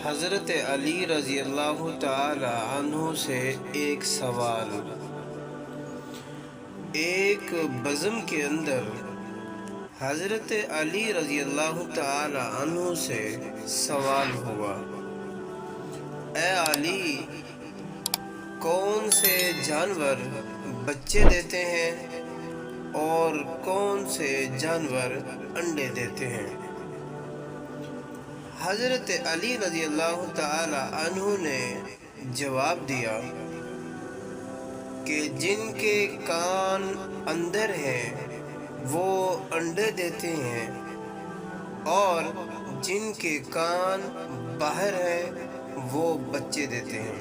حضرت علی رضی اللہ تعالی عنہ سے ایک سوال۔ ایک بزم کے اندر حضرت علی رضی اللہ تعالی عنہ سے سوال ہوا، اے علی، کون سے جانور بچے دیتے ہیں اور کون سے جانور انڈے دیتے ہیں؟ حضرت علی رضی اللہ تعالی عنہ نے جواب دیا کہ جن کے کان اندر ہیں وہ انڈے دیتے ہیں اور جن کے کان باہر ہیں وہ بچے دیتے ہیں۔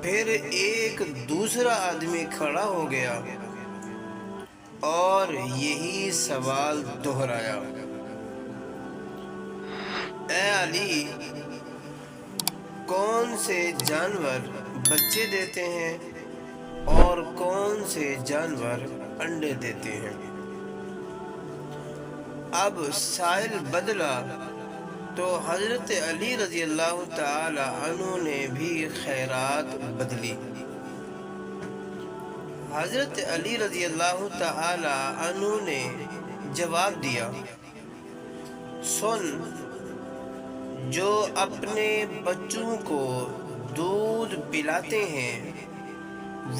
پھر ایک دوسرا آدمی کھڑا ہو گیا اور یہی سوال دہرایا، اے علی، کون سے جانور بچے دیتے ہیں اور کون سے جانور انڈے دیتے ہیں؟ اب سائل بدلا تو حضرت علی رضی اللہ تعالی عنہ نے بھی خیرات بدلی۔ حضرت علی رضی اللہ تعالی عنہ نے جواب دیا، سن، جو اپنے بچوں کو دودھ پلاتے ہیں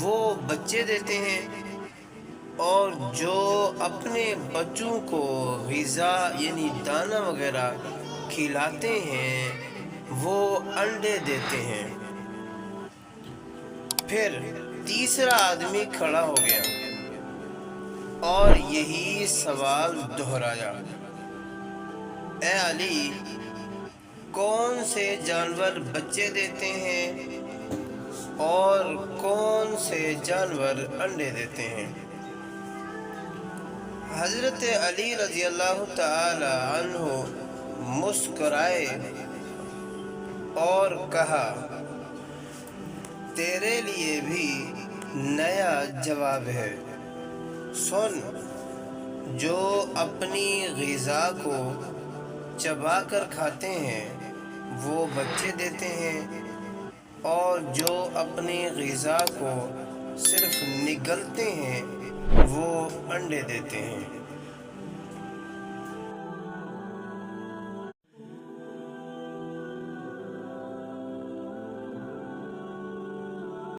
وہ بچے دیتے ہیں اور جو اپنے بچوں کو غذا یعنی دانہ وغیرہ کھلاتے ہیں وہ انڈے دیتے ہیں۔ پھر تیسرا آدمی کھڑا ہو گیا اور یہی سوال دہرایا، اے علی، کون سے جانور بچے دیتے ہیں اور کون سے جانور انڈے دیتے ہیں؟ حضرت علی رضی اللہ تعالی عنہ مسکرائے اور کہا، تیرے لیے بھی نیا جواب ہے، سن، جو اپنی غذا کو چبا کر کھاتے ہیں وہ بچے دیتے ہیں اور جو اپنی غذا کو صرف نگلتے ہیں وہ انڈے دیتے ہیں۔